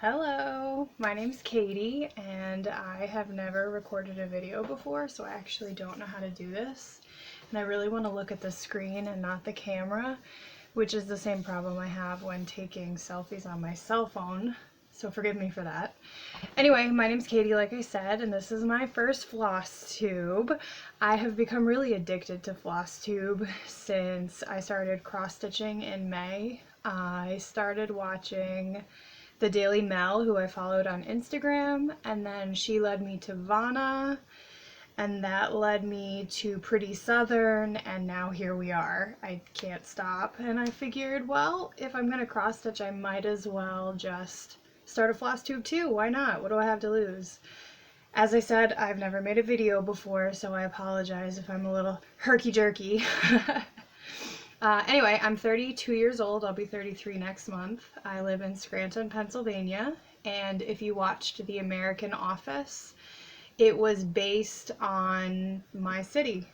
Hello, my name's Katie and I have never recorded a video before, so I actually don't know how to do this. And I really want to look at the screen and not the camera, which is the same problem I have when taking selfies on my cell phone, so forgive me for that. Anyway, my name's Katie, like I said, and this is my first floss tube. I have become really addicted to Flosstube since I started cross-stitching in May. I started watching the Daily Mel, who I followed on Instagram, and then she led me to Vana, and that led me to Pretty Southern, and now here we are. I can't stop, and I figured, well, if I'm gonna cross stitch, I might as well just start a floss tube too. Why not? What do I have to lose? As I said, I've never made a video before, so I apologize if I'm a little herky-jerky. Anyway, I'm 32 years old. I'll be 33 next month. I live in Scranton, Pennsylvania, and if you watched The American Office, it was based on my city.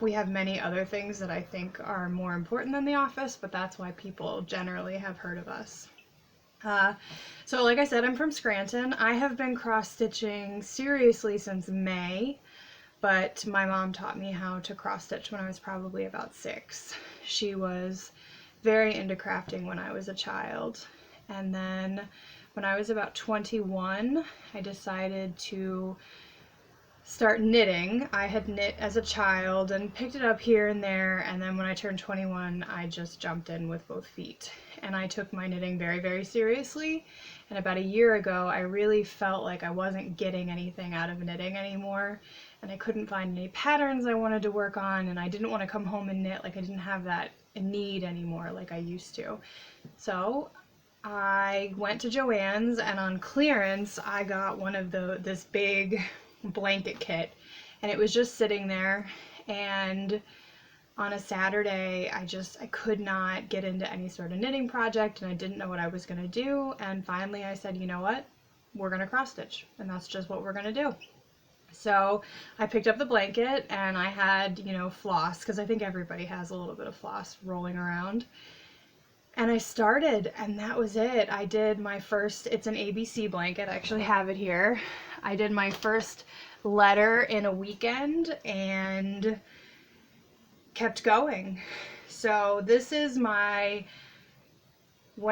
We have many other things that I think are more important than The Office, but that's why people generally have heard of us. So like I said, I'm from Scranton. I have been cross-stitching seriously since May. But my mom taught me how to cross stitch when I was probably about 6. She was very into crafting when I was a child. And then when I was about 21, I decided to start knitting. I had knit as a child and picked it up here and there, and then when I turned 21, I just jumped in with both feet. And I took my knitting very, very seriously. And about a year ago, I really felt like I wasn't getting anything out of knitting anymore, and I couldn't find any patterns I wanted to work on, and I didn't want to come home and knit. Like, I didn't have that need anymore like I used to. So I went to Joann's, and on clearance, I got one of this big blanket kit, and it was just sitting there, and on a Saturday I could not get into any sort of knitting project, and I didn't know what I was gonna do, and finally I said, you know what, we're gonna cross stitch, and that's just what we're gonna do. So I picked up the blanket, and I had, floss, because I think everybody has a little bit of floss rolling around. And I started, and that was it. I did my first, it's an ABC blanket, I actually have it here. I did my first letter in a weekend and kept going. So this is when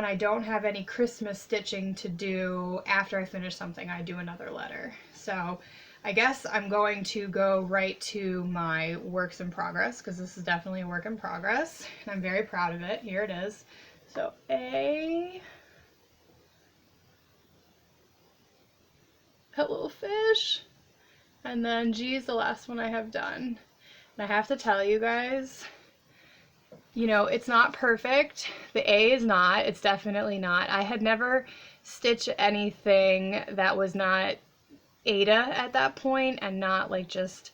I don't have any Christmas stitching to do, after I finish something, I do another letter. So I guess I'm going to go right to my works in progress, because this is definitely a work in progress, and I'm very proud of it. Here it is. So that little fish, and then G's the last one I have done. And I have to tell you guys, it's not perfect. The A is not. It's definitely not. I had never stitched anything that was not Ada at that point, and not like just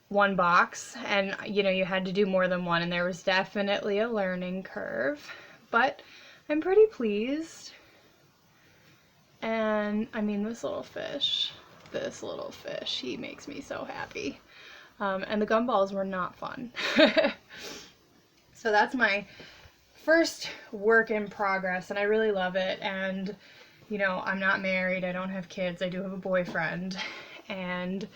one box, and you had to do more than one, and there was definitely a learning curve, but I'm pretty pleased. And I mean, this little fish, he makes me so happy. And the gumballs were not fun. So that's my first work in progress, and I really love it. And I'm not married, I don't have kids, I do have a boyfriend, and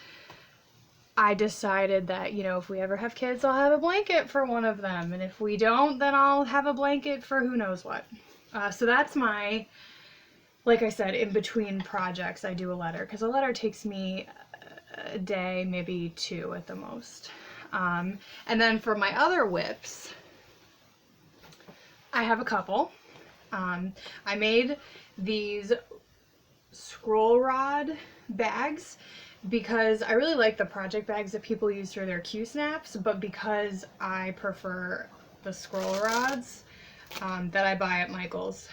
I decided that, if we ever have kids, I'll have a blanket for one of them, and if we don't, then I'll have a blanket for who knows what. So that's my, like I said, in between projects, I do a letter, because a letter takes me a day, maybe 2 at the most. And then for my other whips, I have a couple. I made these scroll rod bags because I really like the project bags that people use for their Q-snaps, but because I prefer the scroll rods that I buy at Michael's,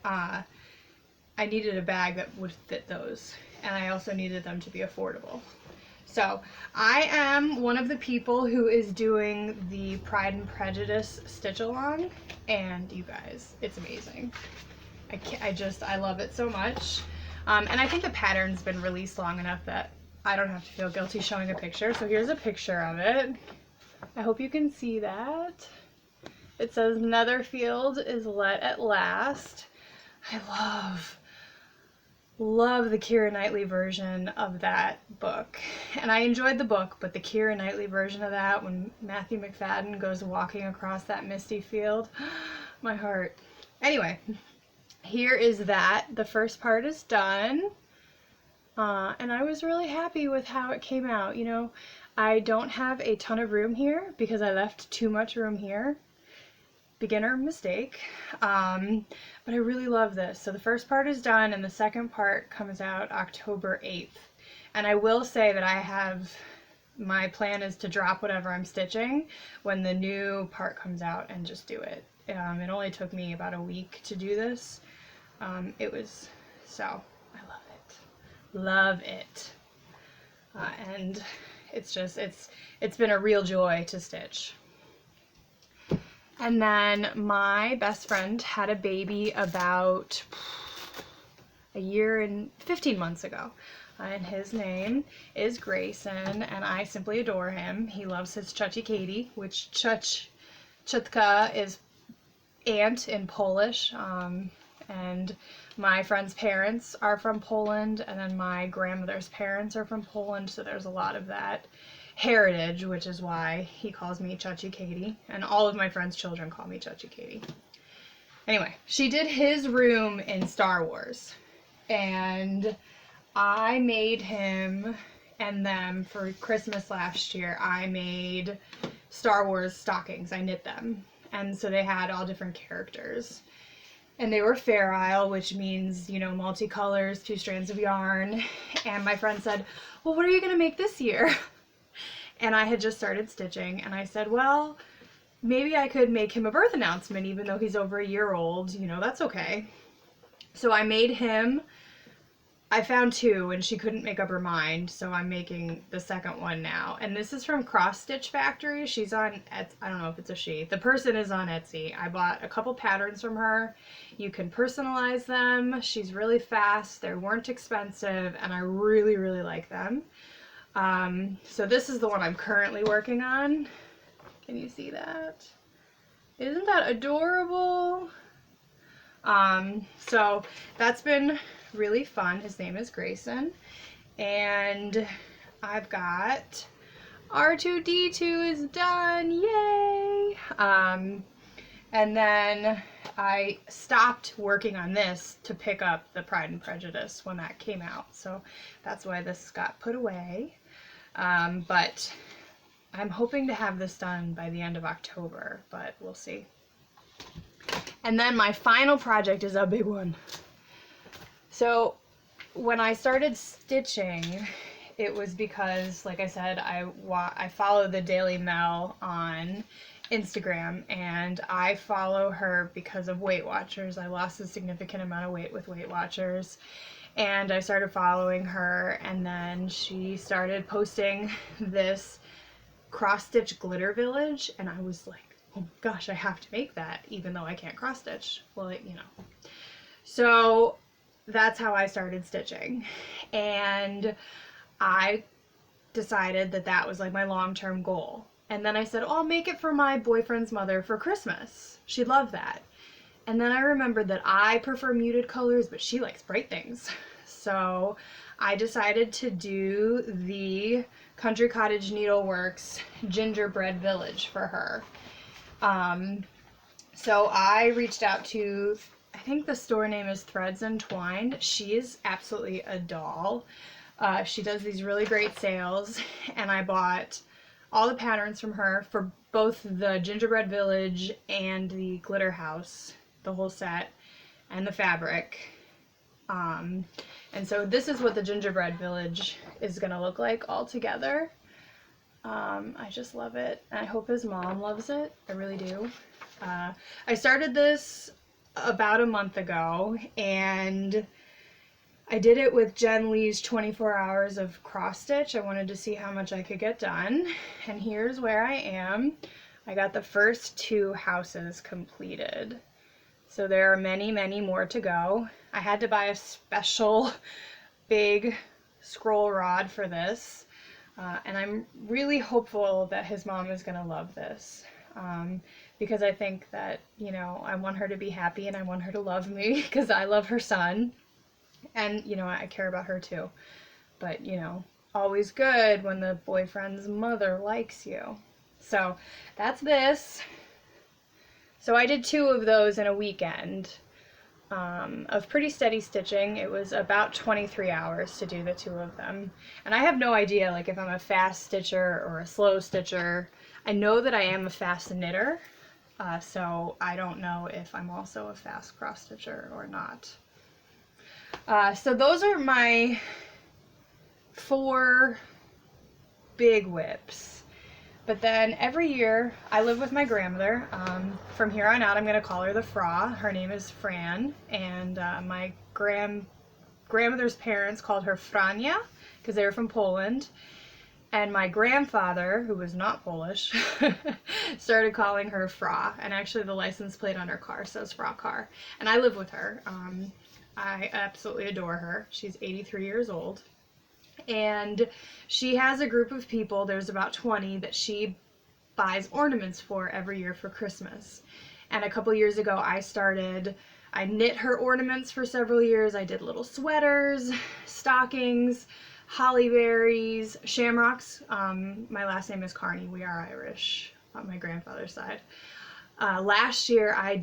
I needed a bag that would fit those, and I also needed them to be affordable. So I am one of the people who is doing the Pride and Prejudice stitch along, and you guys, it's amazing. I love it so much. And I think the pattern's been released long enough that I don't have to feel guilty showing a picture. So here's a picture of it. I hope you can see that. It says Netherfield is let at last. I love love the Keira Knightley version of that book. And I enjoyed the book, but the Keira Knightley version of that, when Matthew McFadden goes walking across that misty field, my heart. Anyway, here is that. The first part is done. And I was really happy with how it came out. You know, I don't have a ton of room here because I left too much room here. Beginner mistake. But I really love this. So the first part is done and the second part comes out October 8th. And I will say that my plan is to drop whatever I'm stitching when the new part comes out and just do it. It only took me about a week to do this. I love it. Love it. And it's been a real joy to stitch. And then my best friend had a baby about a year and 15 months ago. And his name is Grayson, and I simply adore him. He loves his Chuchi Katie, which Chutka is aunt in Polish. And my friend's parents are from Poland, and then my grandmother's parents are from Poland, so there's a lot of that heritage, which is why he calls me Chuchi Katie, and all of my friends' children call me Chuchi Katie. Anyway, she did his room in Star Wars, and I made him and them for Christmas last year. I made Star Wars stockings. I knit them, and so they had all different characters. And they were Fair Isle, which means, you know, multicolors, 2 strands of yarn. And my friend said, well, what are you going to make this year? And I had just started stitching, and I said, well, maybe I could make him a birth announcement, even though he's over a year old. You know, that's okay. So I made him, I found 2, and she couldn't make up her mind, so I'm making the second one now. And this is from Cross Stitch Factory. She's on Etsy. I don't know if it's a she. The person is on Etsy. I bought a couple patterns from her. You can personalize them. She's really fast. They weren't expensive, and I really, really like them. So this is the one I'm currently working on. Can you see that? Isn't that adorable? So that's been really fun. His name is Grayson. And I've got R2-D2 is done. Yay! And then I stopped working on this to pick up the Pride and Prejudice when that came out. So that's why this got put away. But I'm hoping to have this done by the end of October, but we'll see. And then my final project is a big one. So when I started stitching, it was because, like I said, I follow the Daily Mel on Instagram, and I follow her because of Weight Watchers. I lost a significant amount of weight with Weight Watchers, and I started following her, and then she started posting this cross-stitch glitter village, and I was like, oh my gosh, I have to make that, even though I can't cross-stitch. Well, you know. So that's how I started stitching, and I decided that that was like my long-term goal. And then I said, oh, I'll make it for my boyfriend's mother for Christmas. She'd love that. And then I remembered that I prefer muted colors, but she likes bright things. So I decided to do the Country Cottage Needleworks Gingerbread Village for her. So I reached out to, I think the store name is Threads Entwined. She is absolutely a doll. She does these really great sales, and I bought all the patterns from her for both the Gingerbread Village and the Glitter House, the whole set, and the fabric. And so this is what the Gingerbread Village is going to look like all together. I just love it. I hope his mom loves it. I really do. I started this about a month ago, and I did it with Jen Lee's 24 hours of cross stitch. I wanted to see how much I could get done, and here's where I am. I got the first 2 houses completed. So there are many, many more to go. I had to buy a special big scroll rod for this, and I'm really hopeful that his mom is going to love this, because I think that, you know, I want her to be happy and I want her to love me because I love her son. And, you know, I care about her too. But, you know, always good when the boyfriend's mother likes you. So that's this. So I did 2 of those in a weekend of pretty steady stitching. It was about 23 hours to do the 2 of them. And I have no idea, like, if I'm a fast stitcher or a slow stitcher. I know that I am a fast knitter, so I don't know if I'm also a fast cross stitcher or not. So those are my 4 big whips. But then every year, I live with my grandmother. From here on out, I'm going to call her the Fra. Her name is Fran, and my grandmother's parents called her Frania because they were from Poland. And my grandfather, who was not Polish, started calling her Fra. And actually, the license plate on her car says Fra car. And I live with her. I absolutely adore her. She's 83 years old. And she has a group of people, there's about 20, that she buys ornaments for every year for Christmas. And a couple years ago I knit her ornaments for several years. I did little sweaters, stockings, holly berries, shamrocks. My last name is Carney. We are Irish on my grandfather's side. Last year I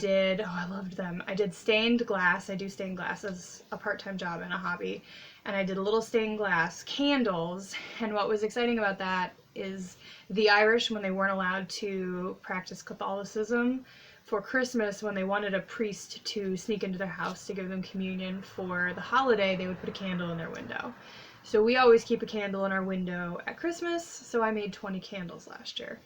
loved them. I did stained glass. I do stained glass as a part-time job and a hobby. And I did little stained glass candles. And what was exciting about that is the Irish, when they weren't allowed to practice Catholicism, for Christmas, when they wanted a priest to sneak into their house to give them communion for the holiday, they would put a candle in their window. So we always keep a candle in our window at Christmas, so I made 20 candles last year.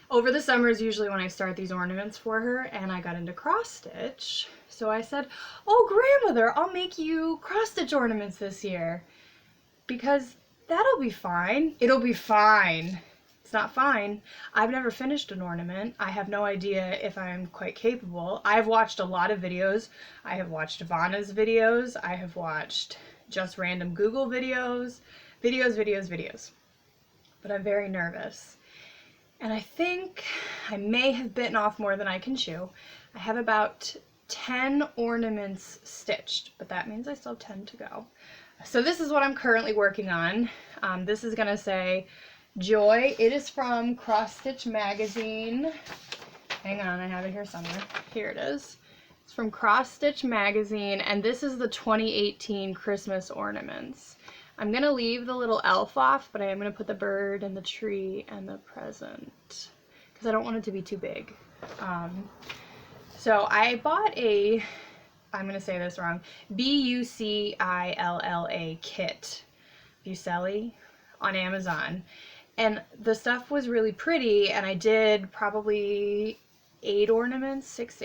Over the summer is usually when I start these ornaments for her, and I got into cross stitch. So I said, "Oh, grandmother, I'll make you cross stitch ornaments this year, because that'll be fine." It'll be fine. It's not fine. I've never finished an ornament. I have no idea if I'm quite capable. I've watched a lot of videos. I have watched Ivana's videos. I have watched just random Google videos. But I'm very nervous. And I think I may have bitten off more than I can chew. I have about 10 ornaments stitched, but that means I still have 10 to go. So this is what I'm currently working on. This is going to say Joy. It is from Cross Stitch Magazine. Hang on, I have it here somewhere. Here it is. It's from Cross Stitch Magazine, and this is the 2018 Christmas ornaments. I'm going to leave the little elf off, but I am going to put the bird and the tree and the present because I don't want it to be too big. So I bought I'm going to say this wrong, Bucilla kit, Bucelli, on Amazon. And the stuff was really pretty, and I did probably 6 to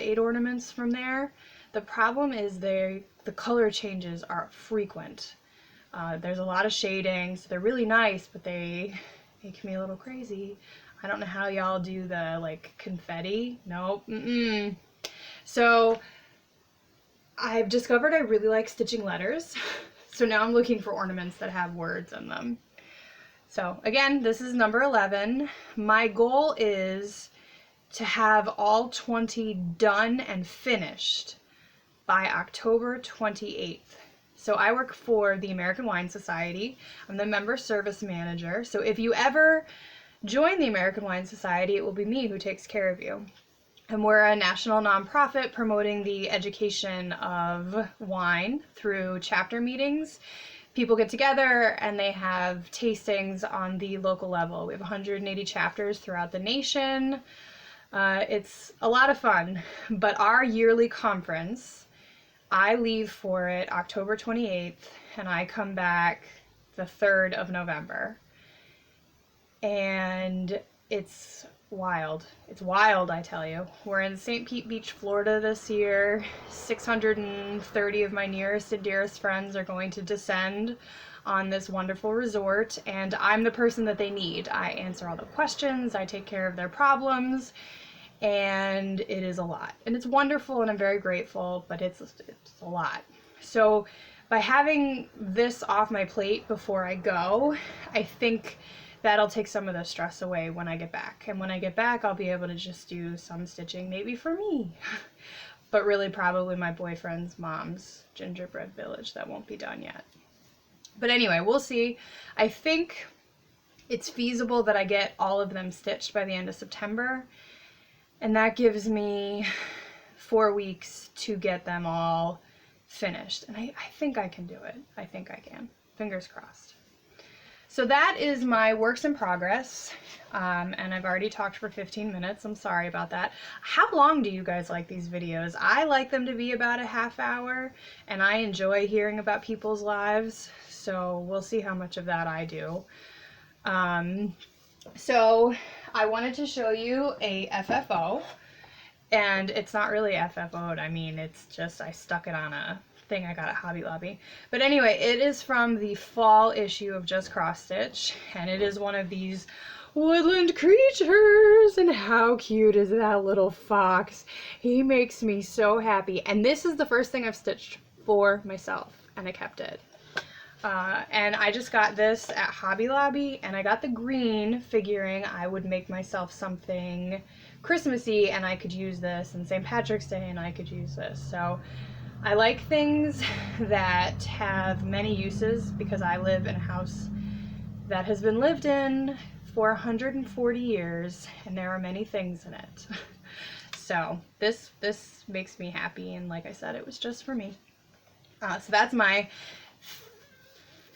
8 ornaments from there. The problem is the color changes are frequent. There's a lot of shading, so they're really nice, but they make me a little crazy. I don't know how y'all do the, like, confetti. Nope. So I've discovered I really like stitching letters, so now I'm looking for ornaments that have words in them. So again, this is number 11. My goal is to have all 20 done and finished by October 28th. So I work for the American Wine Society. I'm the member service manager. So if you ever join the American Wine Society, it will be me who takes care of you. And we're a national nonprofit promoting the education of wine through chapter meetings. People get together and they have tastings on the local level. We have 180 chapters throughout the nation. It's a lot of fun, but our yearly conference, I leave for it October 28th, and I come back the 3rd of November. And it's wild. It's wild, I tell you. We're in St. Pete Beach, Florida this year. 630 of my nearest and dearest friends are going to descend on this wonderful resort, and I'm the person that they need. I answer all the questions, I take care of their problems, and it is a lot. And it's wonderful, and I'm very grateful, but it's a lot. So by having this off my plate before I go, I think that'll take some of the stress away when I get back. And when I get back, I'll be able to just do some stitching, maybe for me. but really probably my boyfriend's mom's Gingerbread Village that won't be done yet. But anyway, we'll see. I think it's feasible that I get all of them stitched by the end of September, and that gives me 4 weeks to get them all finished. And I think I can do it. I think I can. Fingers crossed. So that is my works in progress, and I've already talked for 15 minutes. I'm sorry about that. How long do you guys like these videos? I like them to be about a half hour, and I enjoy hearing about people's lives, so we'll see how much of that I do. So I wanted to show you a FFO, and it's not really FFO'd. I mean, it's just I stuck it on a thing I got at Hobby Lobby. But anyway, it is from the fall issue of Just Cross Stitch, and it is one of these woodland creatures, and how cute is that little fox? He makes me so happy, and this is the first thing I've stitched for myself, and I kept it. And I just got this at Hobby Lobby, and I got the green figuring I would make myself something Christmassy, and I could use this, and St. Patrick's Day, and I could use this. So I like things that have many uses because I live in a house that has been lived in for 140 years, and there are many things in it. So this makes me happy, and like I said, it was just for me. So that's my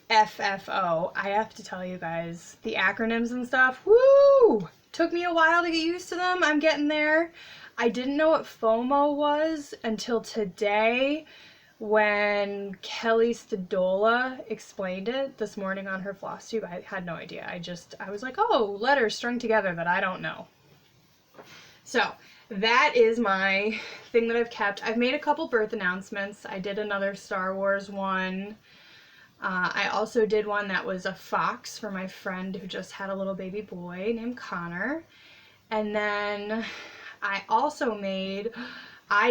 FFO. I have to tell you guys, the acronyms and stuff, woo! Took me a while to get used to them. I'm getting there. I didn't know what FOMO was until today when Kelly Stadola explained it this morning on her Flosstube. I had no idea. I was like, oh, letters strung together that I don't know. So that is my thing that I've kept. I've made a couple birth announcements. I did another Star Wars one. I also did one that was a fox for my friend who just had a little baby boy named Connor. And then I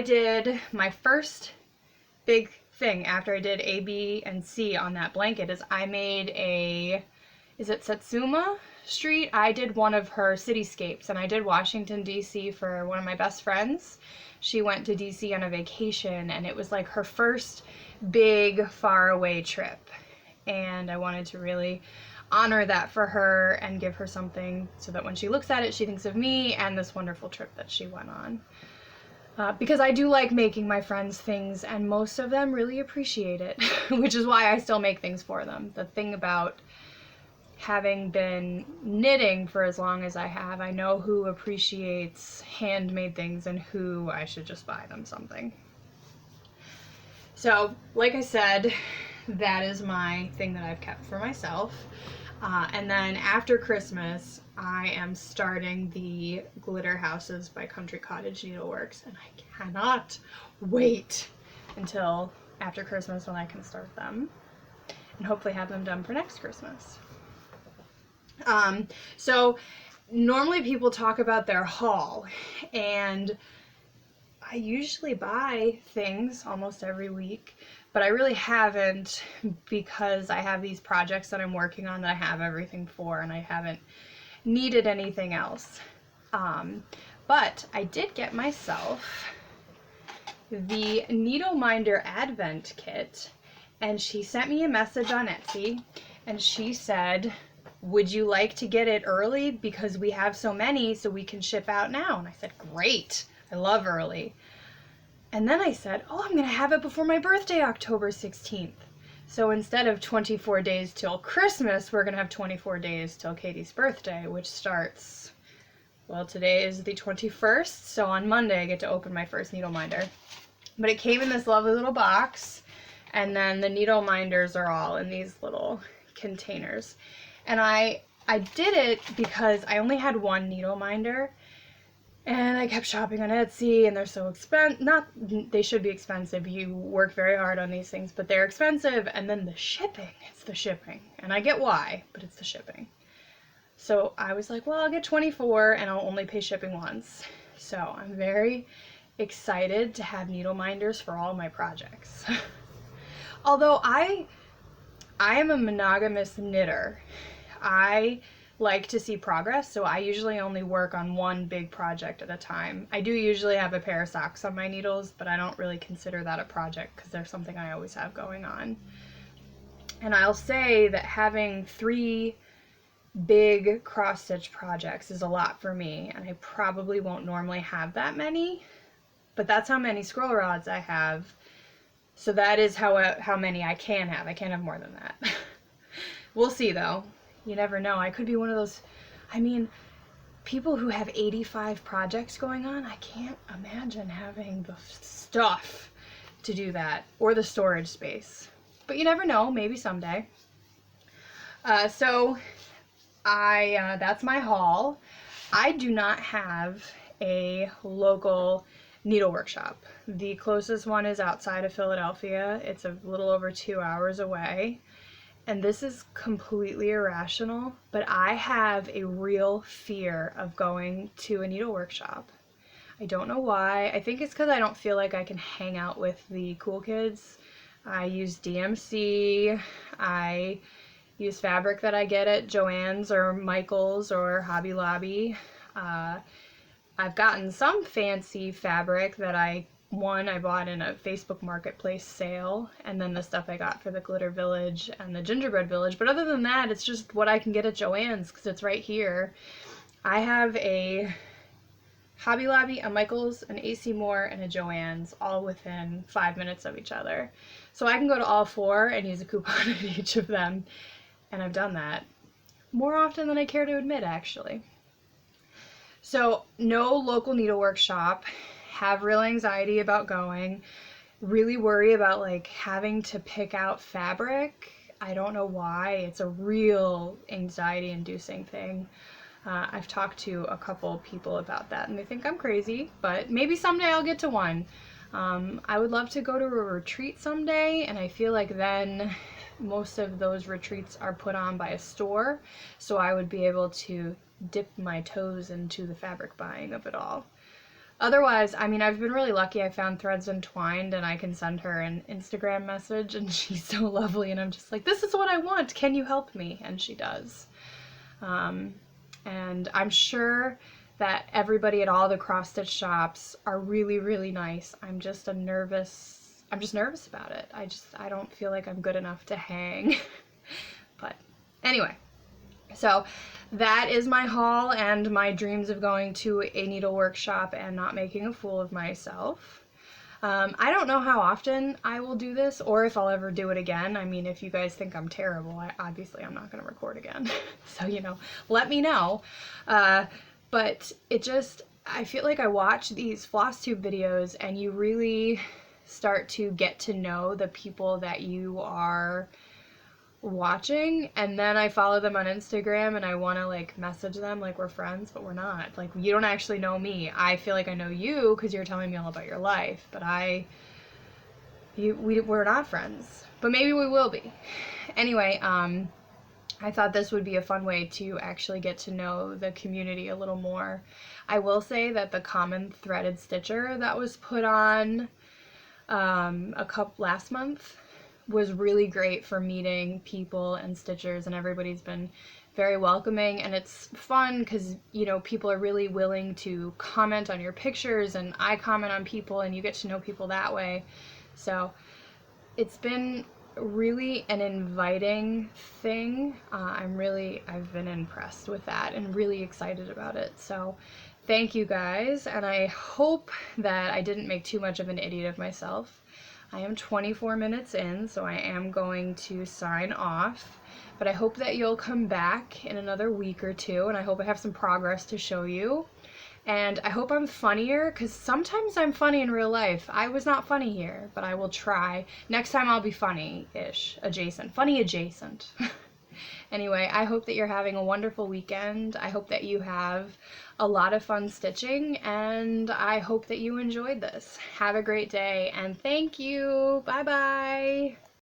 did my first big thing after I did A, B, and C on that blanket is I made is it Satsuma Street? I did one of her cityscapes, and I did Washington, D.C. for one of my best friends. She went to D.C. on a vacation, and it was like her first big faraway trip, and I wanted to really honor that for her and give her something so that when she looks at it, she thinks of me and this wonderful trip that she went on. Because I do like making my friends things, and most of them really appreciate it, which is why I still make things for them. The thing about having been knitting for as long as I have, I know who appreciates handmade things and who I should just buy them something. So, like I said, that is my thing that I've kept for myself. And then after Christmas, I am starting the Glitter Houses by Country Cottage Needleworks, and I cannot wait until after Christmas when I can start them and hopefully have them done for next Christmas. So normally people talk about their haul, and I usually buy things almost every week, but I really haven't because I have these projects that I'm working on that I have everything for, and I haven't needed anything else. But I did get myself the Needle Minder Advent Kit, and she sent me a message on Etsy, and she said, would you like to get it early because we have so many so we can ship out now? And I said, great, I love early. And then I said, oh, I'm going to have it before my birthday, October 16th. So instead of 24 days till Christmas, we're going to have 24 days till Katie's birthday, which starts, well, today is the 21st, so on Monday I get to open my first needle minder. But it came in this lovely little box, and then the needle minders are all in these little containers. And I did it because I only had one needle minder, and I kept shopping on Etsy, and they're so expensive. Not, they should be expensive. You work very hard on these things, but they're expensive. And then the shipping, it's the shipping. And I get why, but it's the shipping. So I was like, well, I'll get 24 and I'll only pay shipping once. So I'm very excited to have needle minders for all my projects. Although I am a monogamous knitter. I like to see progress, so I usually only work on one big project at a time. I do usually have a pair of socks on my needles, but I don't really consider that a project because there's something I always have going on. And I'll say that having 3 big cross stitch projects is a lot for me, and I probably won't normally have that many, but that's how many scroll rods I have. So that is how many I can have. I can't have more than that. We'll see though. You never know. I could be one of those, I mean, people who have 85 projects going on. I can't imagine having the stuff to do that, or the storage space. But you never know, maybe someday. So that's my haul. I do not have a local needle workshop. The closest one is outside of Philadelphia. It's a little over 2 hours away. And this is completely irrational, but I have a real fear of going to a needle workshop. I don't know why. I think it's because I don't feel like I can hang out with the cool kids. I use DMC. I use fabric that I get at Joann's or Michael's or Hobby Lobby. I've gotten some fancy fabric that I bought in a Facebook Marketplace sale, and then the stuff I got for the Glitter Village and the Gingerbread Village. But other than that, it's just what I can get at Joann's because it's right here. I have a Hobby Lobby, a Michael's, an AC Moore, and a Joann's, all within 5 minutes of each other. So I can go to all 4 and use a coupon at each of them, and I've done that more often than I care to admit, actually. So no local needle workshop. Have real anxiety about going. Really worry about like having to pick out fabric. I don't know why. It's a real anxiety-inducing thing. I've talked to a couple people about that, and they think I'm crazy, but maybe someday I'll get to one. I would love to go to a retreat someday, and I feel like then most of those retreats are put on by a store, so I would be able to dip my toes into the fabric buying of it all. Otherwise, I mean, I've been really lucky. I found Threads Entwined, and I can send her an Instagram message, and she's so lovely, and I'm just like, this is what I want. Can you help me? And she does. And I'm sure that everybody at all the cross-stitch shops are really, really nice. I'm just nervous about it. I don't feel like I'm good enough to hang. But anyway, so that is my haul and my dreams of going to a needle workshop and not making a fool of myself. I don't know how often I will do this or if I'll ever do it again. I mean, if you guys think I'm terrible, obviously I'm not going to record again. So, let me know. But I feel like I watch these Flosstube videos and you really start to get to know the people that you are watching, and then I follow them on Instagram and I want to like message them like we're friends, but we're not. Like, you don't actually know me. I feel like I know you because you're telling me all about your life, but we're not friends, but maybe we will be. Anyway, I thought this would be a fun way to actually get to know the community a little more. I will say that the common threaded stitcher that was put on last month was really great for meeting people and stitchers, and everybody's been very welcoming, and it's fun because people are really willing to comment on your pictures, and I comment on people, and you get to know people that way. So it's been really an inviting thing. I've been impressed with that and really excited about it. So thank you guys, and I hope that I didn't make too much of an idiot of myself. I am 24 minutes in, so I am going to sign off, but I hope that you'll come back in another week or two, and I hope I have some progress to show you, and I hope I'm funnier, because sometimes I'm funny in real life. I was not funny here, but I will try. Next time I'll be funny-ish, funny adjacent. Anyway, I hope that you're having a wonderful weekend. I hope that you have a lot of fun stitching, and I hope that you enjoyed this. Have a great day, and thank you. Bye-bye.